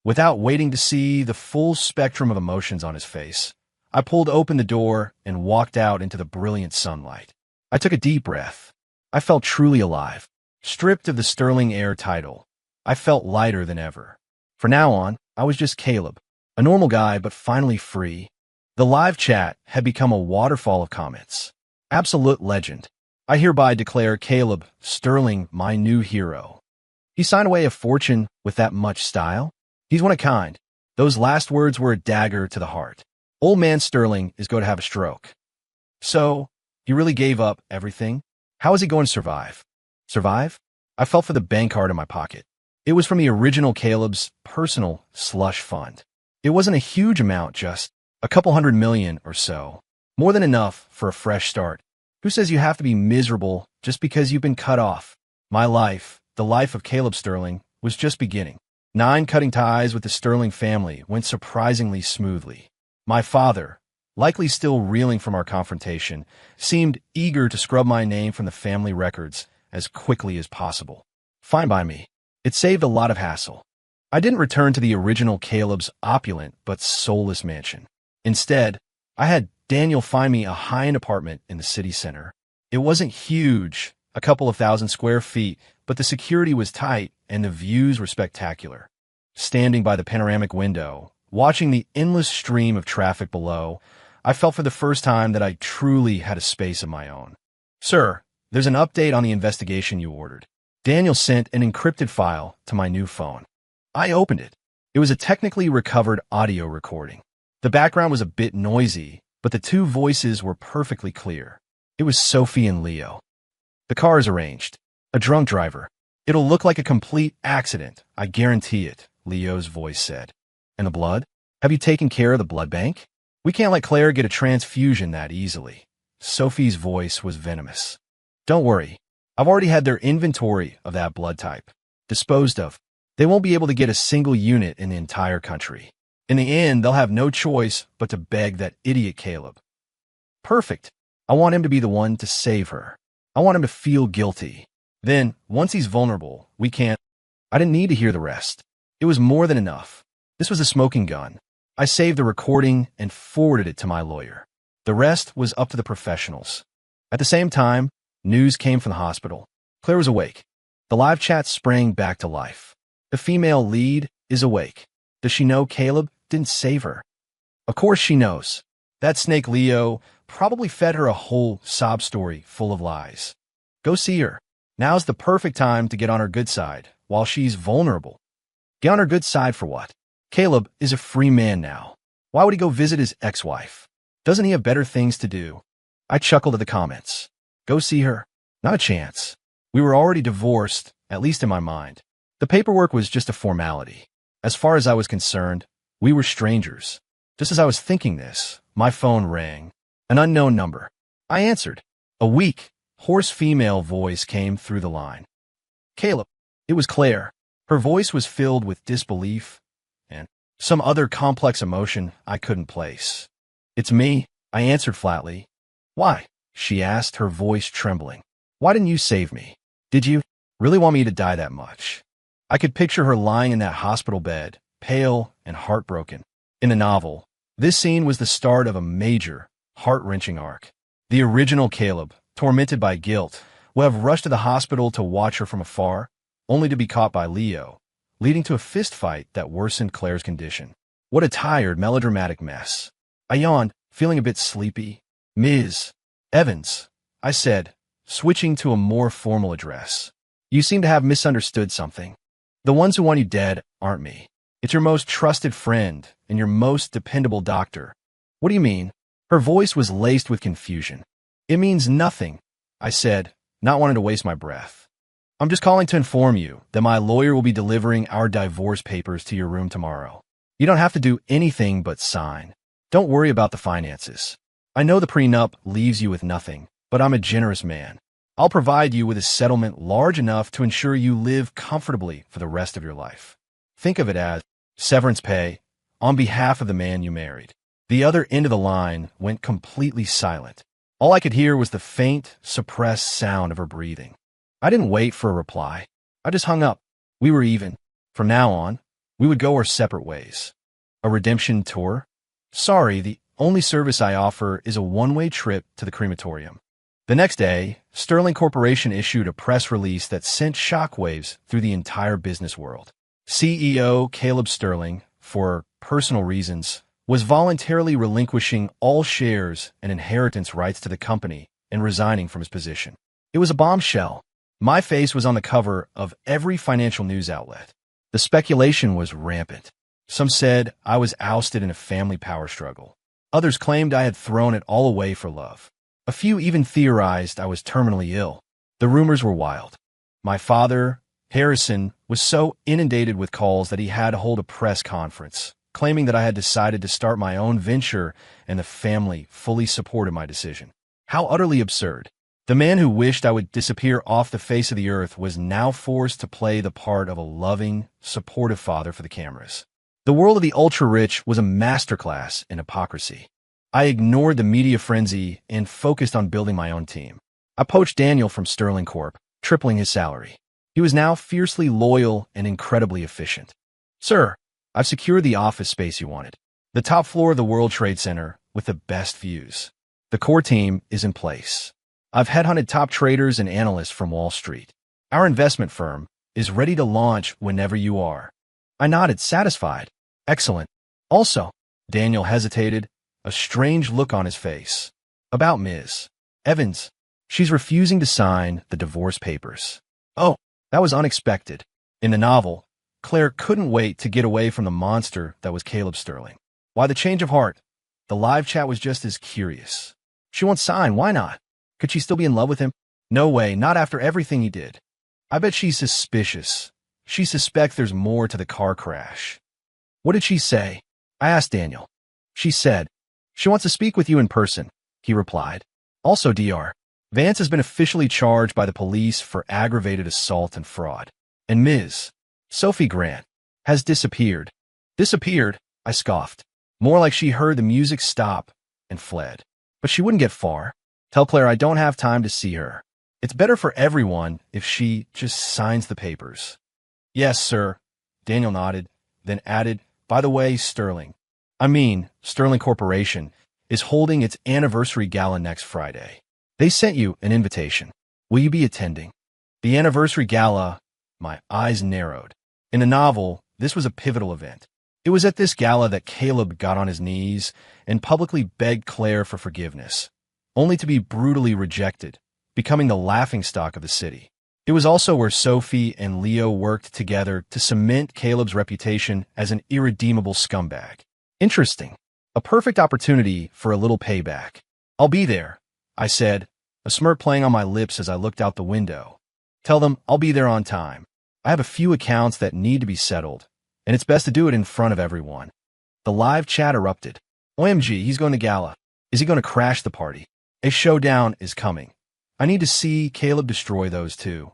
Without waiting to see the full spectrum of emotions on his face, I pulled open the door and walked out into the brilliant sunlight. I took a deep breath. I felt truly alive. Stripped of the Sterling heir title, I felt lighter than ever. From now on, I was just Caleb, a normal guy but finally free. The live chat had become a waterfall of comments. Absolute legend. I hereby declare Caleb Sterling my new hero. He signed away a fortune with that much style. He's one of a kind. Those last words were a dagger to the heart. Old man Sterling is going to have a stroke. So, he really gave up everything? How is he going to survive? Survive? I felt for the bank card in my pocket. It was from the original Caleb's personal slush fund. It wasn't a huge amount, just a couple $100 million or so. More than enough for a fresh start. Who says you have to be miserable just because you've been cut off? My life, the life of Caleb Sterling, was just beginning. 9 cutting ties with the Sterling family went surprisingly smoothly. My father, likely still reeling from our confrontation, seemed eager to scrub my name from the family records as quickly as possible. Fine by me. It saved a lot of hassle. I didn't return to the original Caleb's opulent but soulless mansion. Instead, I had Daniel find me a high-end apartment in the city center. It wasn't huge, a couple of thousand square feet, but the security was tight and the views were spectacular. Standing by the panoramic window, watching the endless stream of traffic below, I felt for the first time that I truly had a space of my own. Sir, there's an update on the investigation you ordered. Daniel sent an encrypted file to my new phone. I opened it. It was a technically recovered audio recording. The background was a bit noisy, but the 2 voices were perfectly clear. It was Sophie and Leo. The car is arranged. A drunk driver. It'll look like a complete accident, I guarantee it, Leo's voice said. And the blood? Have you taken care of the blood bank? We can't let Claire get a transfusion that easily. Sophie's voice was venomous. Don't worry. I've already had their inventory of that blood type disposed of. They won't be able to get a single unit in the entire country. In the end, they'll have no choice but to beg that idiot Caleb. Perfect. I want him to be the one to save her. I want him to feel guilty. Then, once he's vulnerable, we can't. I didn't need to hear the rest. It was more than enough. This was a smoking gun. I saved the recording and forwarded it to my lawyer. The rest was up to the professionals. At the same time, news came from the hospital. Claire was awake. The live chat sprang back to life. The female lead is awake. Does she know Caleb didn't save her? Of course she knows. That snake Leo probably fed her a whole sob story full of lies. Go see her. Now's the perfect time to get on her good side while she's vulnerable. Get on her good side for what? Caleb is a free man now. Why would he go visit his ex-wife? Doesn't he have better things to do? I chuckled at the comments. Go see her? Not a chance. We were already divorced, at least in my mind. The paperwork was just a formality. As far as I was concerned, we were strangers. Just as I was thinking this, my phone rang. An unknown number. I answered. A weak, hoarse female voice came through the line. Caleb. It was Claire. Her voice was filled with disbelief and some other complex emotion I couldn't place. It's me, I answered flatly. Why? She asked, her voice trembling. Why didn't you save me? Did you really want me to die that much? I could picture her lying in that hospital bed, pale and heartbroken. In the novel, this scene was the start of a major, heart-wrenching arc. The original Caleb, tormented by guilt, would have rushed to the hospital to watch her from afar, only to be caught by Leo, leading to a fistfight that worsened Claire's condition. What a tired, melodramatic mess. I yawned, feeling a bit sleepy. Ms. Evans, I said, switching to a more formal address. You seem to have misunderstood something. The ones who want you dead aren't me. It's your most trusted friend and your most dependable doctor. What do you mean? Her voice was laced with confusion. It means nothing, I said, not wanting to waste my breath. I'm just calling to inform you that my lawyer will be delivering our divorce papers to your room tomorrow. You don't have to do anything but sign. Don't worry about the finances. I know the prenup leaves you with nothing, but I'm a generous man. I'll provide you with a settlement large enough to ensure you live comfortably for the rest of your life. Think of it as severance pay on behalf of the man you married. The other end of the line went completely silent. All I could hear was the faint, suppressed sound of her breathing. I didn't wait for a reply. I just hung up. We were even. From now on, we would go our separate ways. A redemption tour? Sorry, the only service I offer is a one-way trip to the crematorium. The next day, Sterling Corporation issued a press release that sent shockwaves through the entire business world. CEO Caleb Sterling, for personal reasons, was voluntarily relinquishing all shares and inheritance rights to the company and resigning from his position. It was a bombshell. My face was on the cover of every financial news outlet. The speculation was rampant. Some said I was ousted in a family power struggle. Others claimed I had thrown it all away for love. A few even theorized I was terminally ill. The rumors were wild. My father, Harrison, was so inundated with calls that he had to hold a press conference, claiming that I had decided to start my own venture and the family fully supported my decision. How utterly absurd. The man who wished I would disappear off the face of the earth was now forced to play the part of a loving, supportive father for the cameras. The world of the ultra-rich was a masterclass in hypocrisy. I ignored the media frenzy and focused on building my own team. I poached Daniel from Sterling Corp., tripling his salary. He was now fiercely loyal and incredibly efficient. Sir, I've secured the office space you wanted. The top floor of the World Trade Center with the best views. The core team is in place. I've headhunted top traders and analysts from Wall Street. Our investment firm is ready to launch whenever you are. I nodded, satisfied. Excellent. Also, Daniel hesitated, a strange look on his face. About Ms. Evans. She's refusing to sign the divorce papers. Oh, that was unexpected. In the novel, Claire couldn't wait to get away from the monster that was Caleb Sterling. Why the change of heart? The live chat was just as curious. She won't sign, why not? Could she still be in love with him? No way, not after everything he did. I bet she's suspicious. She suspects there's more to the car crash. What did she say? I asked Daniel. She said, she wants to speak with you in person, he replied. Also, Dr. Vance has been officially charged by the police for aggravated assault and fraud. And Ms. Sophie Grant has disappeared. Disappeared? I scoffed. More like she heard the music stop and fled. But she wouldn't get far. Tell Claire I don't have time to see her. It's better for everyone if she just signs the papers. Yes, sir. Daniel nodded, then added, by the way, Sterling Corporation is holding its anniversary gala next Friday. They sent you an invitation. Will you be attending? The anniversary gala, my eyes narrowed. In the novel, this was a pivotal event. It was at this gala that Caleb got on his knees and publicly begged Claire for forgiveness, only to be brutally rejected, becoming the laughingstock of the city. It was also where Sophie and Leo worked together to cement Caleb's reputation as an irredeemable scumbag. Interesting. A perfect opportunity for a little payback. I'll be there, I said, a smirk playing on my lips as I looked out the window. Tell them I'll be there on time. I have a few accounts that need to be settled, and it's best to do it in front of everyone. The live chat erupted. OMG, he's going to gala. Is he going to crash the party? A showdown is coming. I need to see Caleb destroy those two.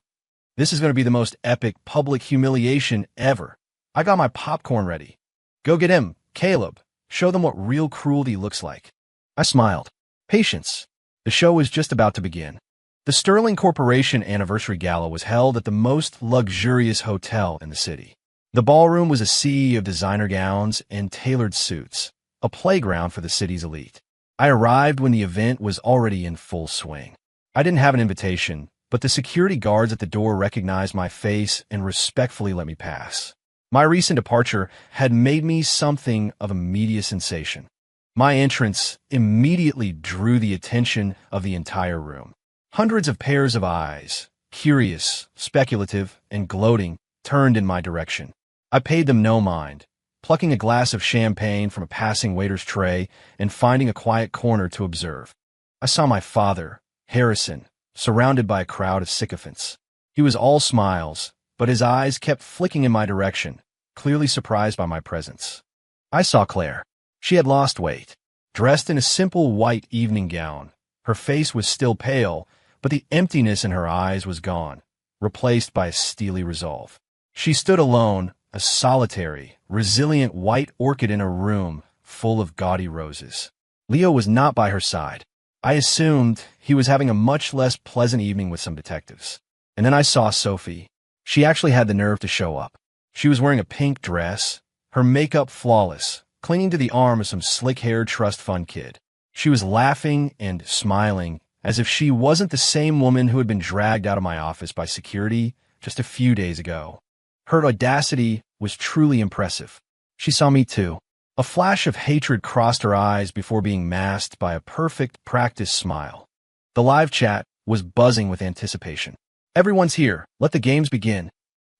This is going to be the most epic public humiliation ever. I got my popcorn ready. Go get him, Caleb. Show them what real cruelty looks like. I smiled. Patience. The show was just about to begin. The Sterling Corporation anniversary gala was held at the most luxurious hotel in the city. The ballroom was a sea of designer gowns and tailored suits, a playground for the city's elite. I arrived when the event was already in full swing. I didn't have an invitation, but the security guards at the door recognized my face and respectfully let me pass. My recent departure had made me something of a media sensation. My entrance immediately drew the attention of the entire room. Hundreds of pairs of eyes, curious, speculative, and gloating, turned in my direction. I paid them no mind, plucking a glass of champagne from a passing waiter's tray and finding a quiet corner to observe. I saw my father, Harrison, surrounded by a crowd of sycophants. He was all smiles, but his eyes kept flicking in my direction, clearly surprised by my presence. I saw Claire. She had lost weight. Dressed in a simple white evening gown, her face was still pale, but the emptiness in her eyes was gone, replaced by a steely resolve. She stood alone, a solitary, resilient white orchid in a room full of gaudy roses. Leo was not by her side. I assumed he was having a much less pleasant evening with some detectives. And then I saw Sophie. She actually had the nerve to show up. She was wearing a pink dress, her makeup flawless, clinging to the arm of some slick-haired trust fund kid. She was laughing and smiling as if she wasn't the same woman who had been dragged out of my office by security just a few days ago. Her audacity was truly impressive. She saw me too. A flash of hatred crossed her eyes before being masked by a perfect, practiced smile. The live chat was buzzing with anticipation. Everyone's here. Let the games begin.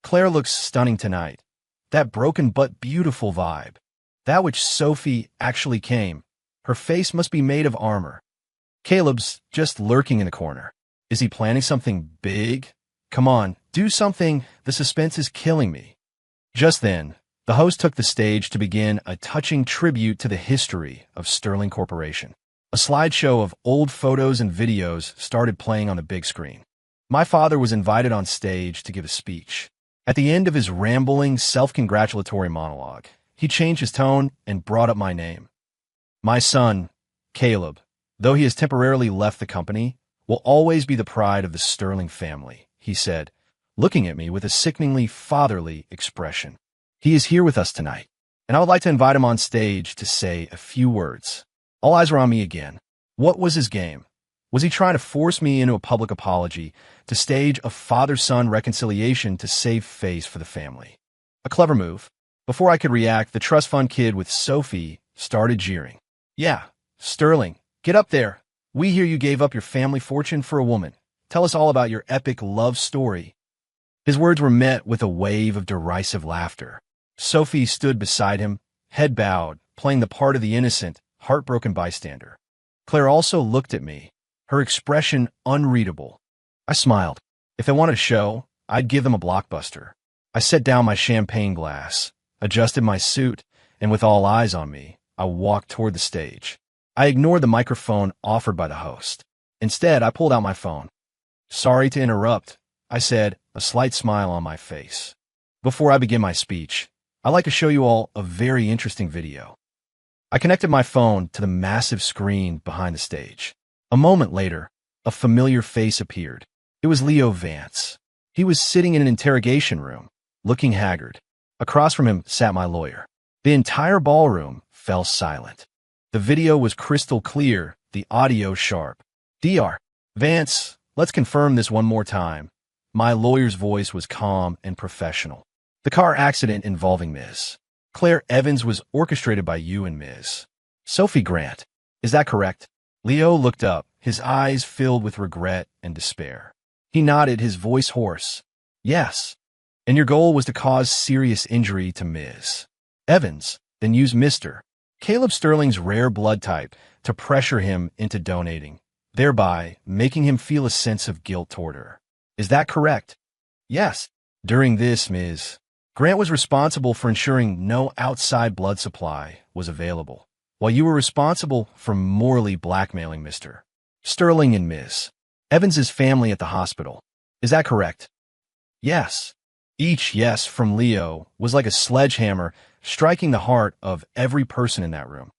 Claire looks stunning tonight. That broken but beautiful vibe. That which Sophie actually came. Her face must be made of armor. Caleb's just lurking in the corner. Is he planning something big? Come on, do something. The suspense is killing me. Just then, the host took the stage to begin a touching tribute to the history of Sterling Corporation. A slideshow of old photos and videos started playing on the big screen. My father was invited on stage to give a speech. At the end of his rambling, self-congratulatory monologue, he changed his tone and brought up my name. My son, Caleb, though he has temporarily left the company, will always be the pride of the Sterling family, he said, looking at me with a sickeningly fatherly expression. He is here with us tonight, and I would like to invite him on stage to say a few words. All eyes were on me again. What was his game? Was he trying to force me into a public apology to stage a father-son reconciliation to save face for the family? A clever move. Before I could react, the trust fund kid with Sophie started jeering. Yeah, Sterling, get up there. We hear you gave up your family fortune for a woman. Tell us all about your epic love story. His words were met with a wave of derisive laughter. Sophie stood beside him, head bowed, playing the part of the innocent, heartbroken bystander. Claire also looked at me, her expression unreadable. I smiled. If they wanted a show, I'd give them a blockbuster. I set down my champagne glass, adjusted my suit, and with all eyes on me, I walked toward the stage. I ignored the microphone offered by the host. Instead, I pulled out my phone. Sorry to interrupt, I said, a slight smile on my face. Before I begin my speech, I'd like to show you all a very interesting video. I connected my phone to the massive screen behind the stage. A moment later, a familiar face appeared. It was Leo Vance. He was sitting in an interrogation room, looking haggard. Across from him sat my lawyer. The entire ballroom fell silent. The video was crystal clear, the audio sharp. Dr. Vance, let's confirm this one more time. My lawyer's voice was calm and professional. The car accident involving Ms. Claire Evans was orchestrated by you and Ms. Sophie Grant. Is that correct? Leo looked up, his eyes filled with regret and despair. He nodded, his voice hoarse. Yes. And your goal was to cause serious injury to Ms. Evans, then use Mr. Caleb Sterling's rare blood type to pressure him into donating, thereby making him feel a sense of guilt toward her. Is that correct? Yes. During this, Ms. Grant was responsible for ensuring no outside blood supply was available, while you were responsible for morally blackmailing Mr. Sterling and Ms. Evans's family at the hospital. Is that correct? Yes. Each yes from Leo was like a sledgehammer striking the heart of every person in that room.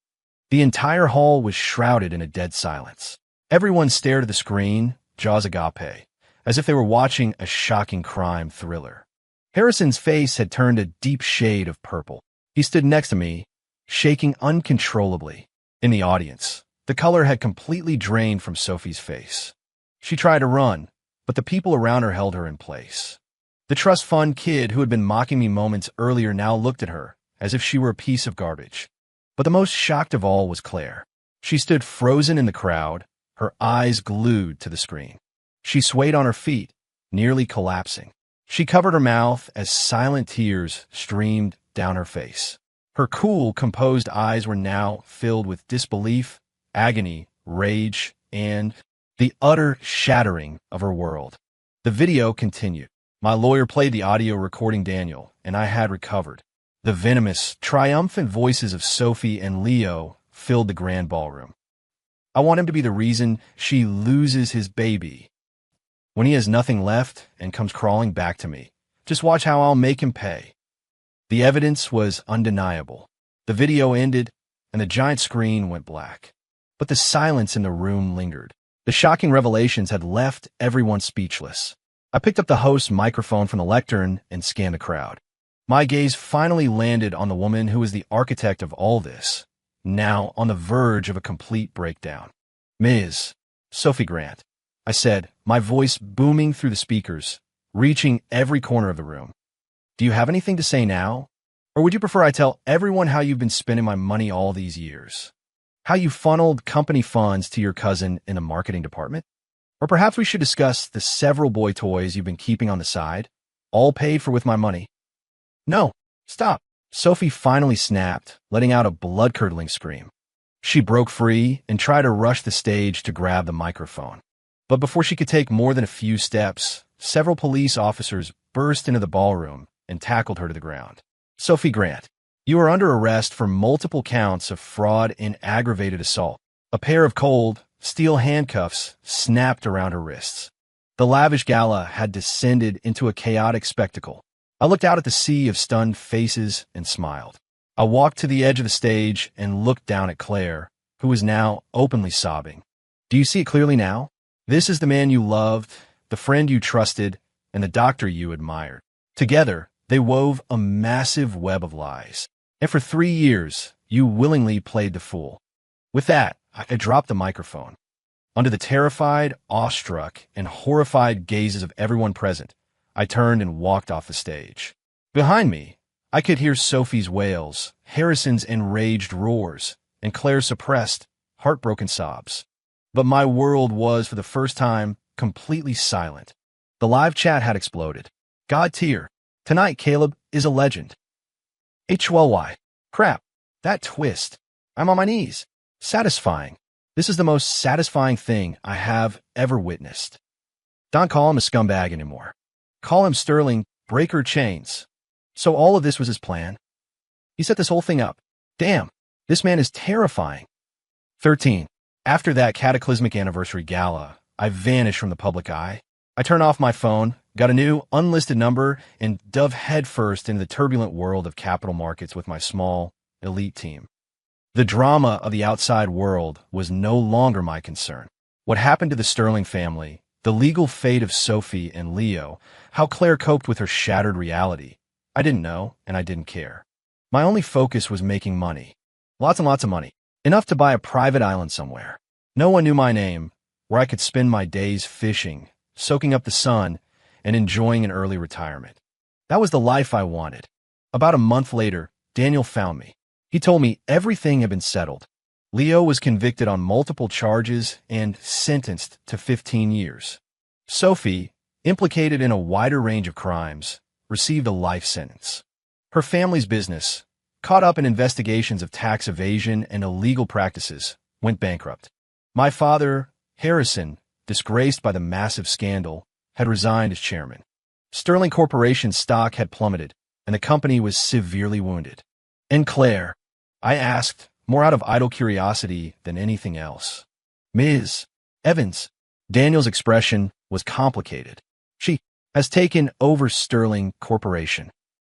The entire hall was shrouded in a dead silence. Everyone stared at the screen, jaws agape, as if they were watching a shocking crime thriller. Harrison's face had turned a deep shade of purple. He stood next to me, shaking uncontrollably. In the audience, the color had completely drained from Sophie's face. She tried to run, but the people around her held her in place. The trust fund kid who had been mocking me moments earlier now looked at her, as if she were a piece of garbage. But the most shocked of all was Claire. She stood frozen in the crowd, her eyes glued to the screen. She swayed on her feet, nearly collapsing. She covered her mouth as silent tears streamed down her face. Her cool, composed eyes were now filled with disbelief, agony, rage, and the utter shattering of her world. The video continued. My lawyer played the audio recording Daniel, and I had recovered. The venomous, triumphant voices of Sophie and Leo filled the grand ballroom. I want him to be the reason she loses his baby. When he has nothing left and comes crawling back to me, just watch how I'll make him pay. The evidence was undeniable. The video ended, and the giant screen went black. But the silence in the room lingered. The shocking revelations had left everyone speechless. I picked up the host's microphone from the lectern and scanned the crowd. My gaze finally landed on the woman who was the architect of all this, now on the verge of a complete breakdown. Ms. Sophie Grant, I said, my voice booming through the speakers, reaching every corner of the room. Do you have anything to say now? Or would you prefer I tell everyone how you've been spending my money all these years? How you funneled company funds to your cousin in the marketing department? Or perhaps we should discuss the several boy toys you've been keeping on the side, all paid for with my money. No, stop. Sophie finally snapped, letting out a blood-curdling scream. She broke free and tried to rush the stage to grab the microphone. But before she could take more than a few steps, several police officers burst into the ballroom and tackled her to the ground. Sophie Grant, you are under arrest for multiple counts of fraud and aggravated assault. A pair of cold, steel handcuffs snapped around her wrists. The lavish gala had descended into a chaotic spectacle. I looked out at the sea of stunned faces and smiled. I walked to the edge of the stage and looked down at Claire, who was now openly sobbing. Do you see it clearly now? This is the man you loved, the friend you trusted, and the doctor you admired. Together, they wove a massive web of lies. And for 3 years, you willingly played the fool. With that, I dropped the microphone. Under the terrified, awestruck, and horrified gazes of everyone present, I turned and walked off the stage. Behind me, I could hear Sophie's wails, Harrison's enraged roars, and Claire's suppressed, heartbroken sobs. But my world was, for the first time, completely silent. The live chat had exploded. God tier. Tonight, Caleb is a legend. HLY. Crap. That twist. I'm on my knees. Satisfying. This is the most satisfying thing I have ever witnessed. Don't call him a scumbag anymore. Call him Sterling, breaker chains. So all of this was his plan. He set this whole thing up. Damn, this man is terrifying. 13. After that cataclysmic anniversary gala, I vanished from the public eye. I turned off my phone, got a new, unlisted number, and dove headfirst into the turbulent world of capital markets with my small, elite team. The drama of the outside world was no longer my concern. What happened to the Sterling family, The legal fate of Sophie and Leo, how Claire coped with her shattered reality. I didn't know, and I didn't care. My only focus was making money. Lots and lots of money. Enough to buy a private island somewhere. No one knew my name, where I could spend my days fishing, soaking up the sun, and enjoying an early retirement. That was the life I wanted. About a month later, Daniel found me. He told me everything had been settled. Leo was convicted on multiple charges and sentenced to 15 years. Sophie, implicated in a wider range of crimes, received a life sentence. Her family's business, caught up in investigations of tax evasion and illegal practices, went bankrupt. My father, Harrison, disgraced by the massive scandal, had resigned as chairman. Sterling Corporation's stock had plummeted, and the company was severely wounded. And Claire? I asked, more out of idle curiosity than anything else. Ms. Evans. Daniel's expression was complicated. She has taken over Sterling Corporation.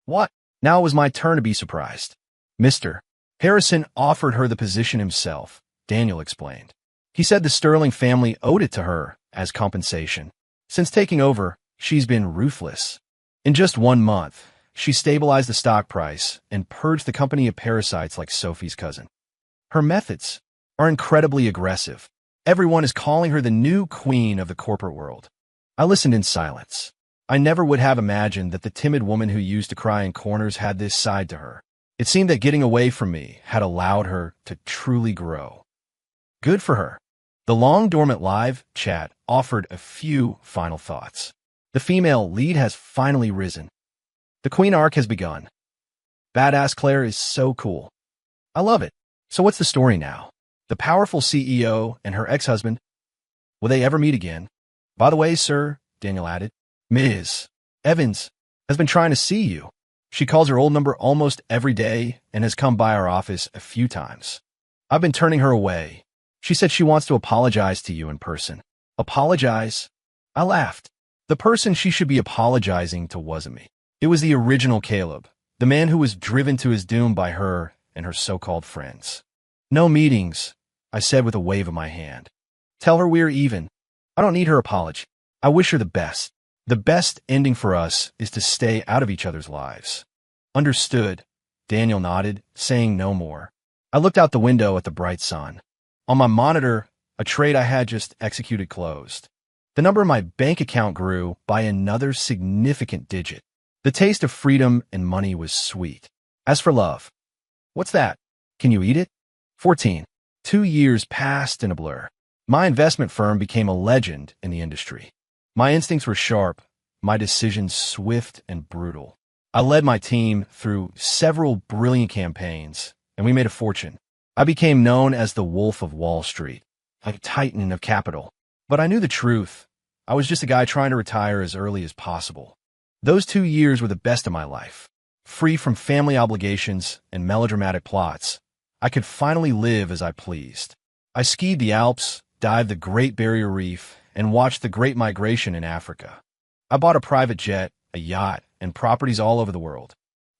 What? Now it was my turn to be surprised. Mr. Harrison offered her the position himself, Daniel explained. He said the Sterling family owed it to her as compensation. Since taking over, she's been ruthless. In just 1 month, she stabilized the stock price and purged the company of parasites like Sophie's cousin. Her methods are incredibly aggressive. Everyone is calling her the new queen of the corporate world. I listened in silence. I never would have imagined that the timid woman who used to cry in corners had this side to her. It seemed that getting away from me had allowed her to truly grow. Good for her. The long-dormant live chat offered a few final thoughts. The female lead has finally risen. The queen arc has begun. Badass Claire is so cool. I love it. So what's the story now? The powerful CEO and her ex-husband, will they ever meet again? By the way, sir, Daniel added, Ms. Evans has been trying to see you. She calls her old number almost every day and has come by our office a few times. I've been turning her away. She said she wants to apologize to you in person. Apologize? I laughed. The person she should be apologizing to wasn't me. It was the original Caleb, the man who was driven to his doom by her and her so-called friends. No meetings, I said with a wave of my hand. Tell her we're even. I don't need her apology. I wish her the best. The best ending for us is to stay out of each other's lives. Understood, Daniel nodded, saying no more. I looked out the window at the bright sun. On my monitor, a trade I had just executed closed. The number in my bank account grew by another significant digit. The taste of freedom and money was sweet. As for love, what's that? Can you eat it? 14. 2 years passed in a blur. My investment firm became a legend in the industry. My instincts were sharp, my decisions swift and brutal. I led my team through several brilliant campaigns, and we made a fortune. I became known as the Wolf of Wall Street, a titan of capital. But I knew the truth. I was just a guy trying to retire as early as possible. Those 2 years were the best of my life. Free from family obligations and melodramatic plots, I could finally live as I pleased. I skied the Alps, dived the Great Barrier Reef, and watched the Great Migration in Africa. I bought a private jet, a yacht, and properties all over the world.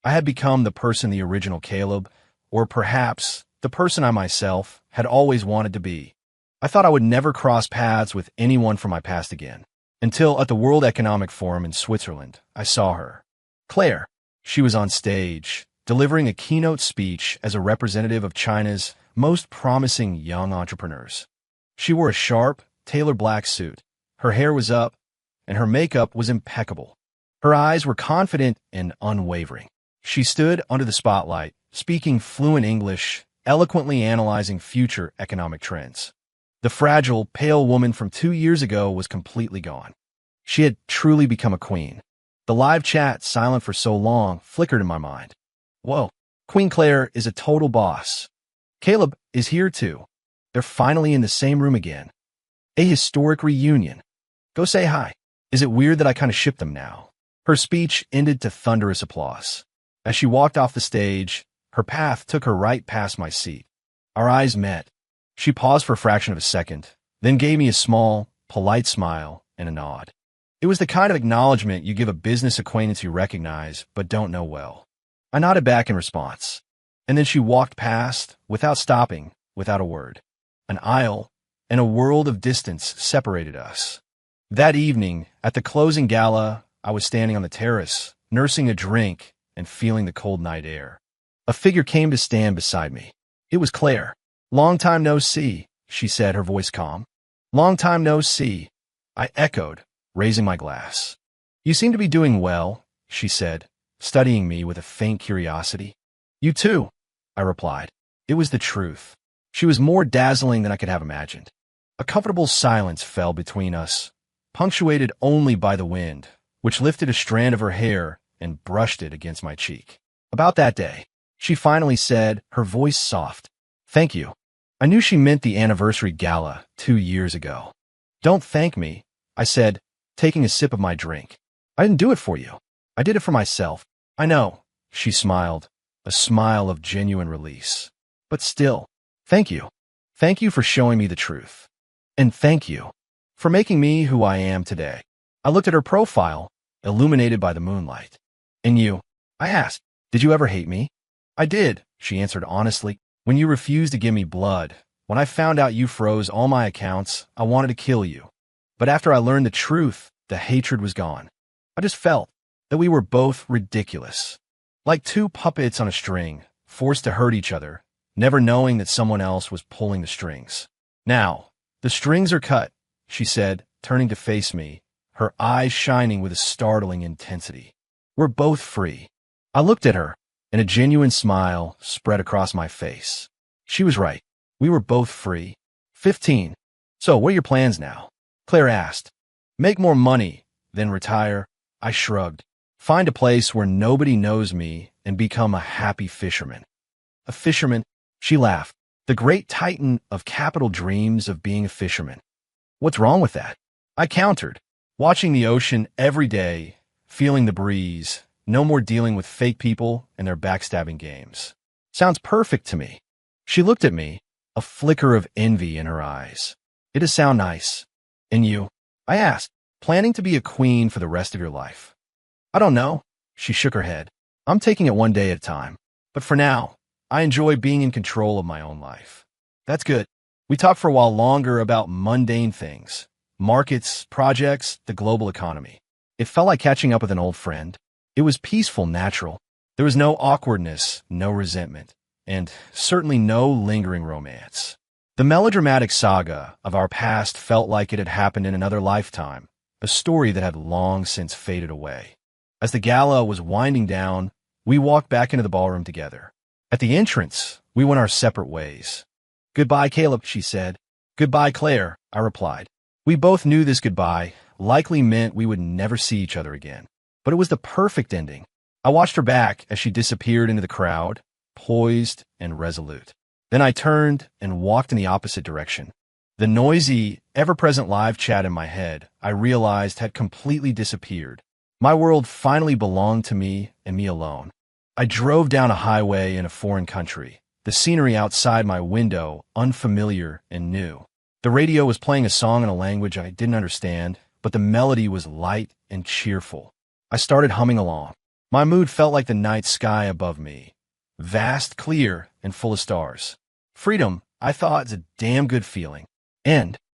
I had become the person the original Caleb, or perhaps the person I myself had always wanted to be. I thought I would never cross paths with anyone from my past again, until at the World Economic Forum in Switzerland, I saw her. Claire. She was on stage, delivering a keynote speech as a representative of China's most promising young entrepreneurs. She wore a sharp, tailored black suit. Her hair was up, and her makeup was impeccable. Her eyes were confident and unwavering. She stood under the spotlight, speaking fluent English, eloquently analyzing future economic trends. The fragile, pale woman from 2 years ago was completely gone. She had truly become a queen. The live chat, silent for so long, flickered in my mind. Whoa, Queen Claire is a total boss. Caleb is here too. They're finally in the same room again. A historic reunion. Go say hi. Is it weird that I kind of ship them now? Her speech ended to thunderous applause. As she walked off the stage, her path took her right past my seat. Our eyes met. She paused for a fraction of a second, then gave me a small, polite smile and a nod. It was the kind of acknowledgement you give a business acquaintance you recognize but don't know well. I nodded back in response, and then she walked past, without stopping, without a word. An aisle and a world of distance separated us. That evening, at the closing gala, I was standing on the terrace, nursing a drink and feeling the cold night air. A figure came to stand beside me. It was Claire. "Long time no see," she said, her voice calm. "Long time no see," I echoed, raising my glass. "You seem to be doing well," she said, studying me with a faint curiosity. "You too," I replied. It was the truth. She was more dazzling than I could have imagined. A comfortable silence fell between us, punctuated only by the wind, which lifted a strand of her hair and brushed it against my cheek. "About that day," she finally said, her voice soft. "Thank you." I knew she meant the anniversary gala 2 years ago. "Don't thank me," I said, taking a sip of my drink. "I didn't do it for you. I did it for myself." "I know," she smiled, a smile of genuine release. "But still, thank you. Thank you for showing me the truth. And thank you for making me who I am today." I looked at her profile, illuminated by the moonlight. "And you?" I asked. "Did you ever hate me?" "I did," she answered honestly. "When you refused to give me blood, when I found out you froze all my accounts, I wanted to kill you. But after I learned the truth, the hatred was gone. I just felt that we were both ridiculous. Like two puppets on a string, forced to hurt each other, never knowing that someone else was pulling the strings. Now, the strings are cut," she said, turning to face me, her eyes shining with a startling intensity. "We're both free." I looked at her, and a genuine smile spread across my face. She was right. We were both free. 15. "So, what are your plans now?" Claire asked. "Make more money, then retire." I shrugged. "Find a place where nobody knows me and become a happy fisherman." "A fisherman?" She laughed. "The great titan of capital dreams of being a fisherman." "What's wrong with that?" I countered. "Watching the ocean every day, feeling the breeze, no more dealing with fake people and their backstabbing games. Sounds perfect to me." She looked at me, a flicker of envy in her eyes. "It does sound nice." "And you?" I asked. "Planning to be a queen for the rest of your life?" "I don't know." She shook her head. "I'm taking it one day at a time. But for now, I enjoy being in control of my own life." "That's good." We talked for a while longer about mundane things. Markets, projects, the global economy. It felt like catching up with an old friend. It was peaceful, natural. There was no awkwardness, no resentment, and certainly no lingering romance. The melodramatic saga of our past felt like it had happened in another lifetime, a story that had long since faded away. As the gala was winding down, we walked back into the ballroom together. At the entrance, we went our separate ways. "Goodbye, Caleb," she said. "Goodbye, Claire," I replied. We both knew this goodbye likely meant we would never see each other again. But it was the perfect ending. I watched her back as she disappeared into the crowd, poised and resolute. Then I turned and walked in the opposite direction. The noisy, ever-present live chat in my head, I realized, had completely disappeared. My world finally belonged to me and me alone. I drove down a highway in a foreign country, the scenery outside my window unfamiliar and new. The radio was playing a song in a language I didn't understand, but the melody was light and cheerful. I started humming along. My mood felt like the night sky above me, vast, clear, and full of stars. Freedom, I thought, is a damn good feeling. And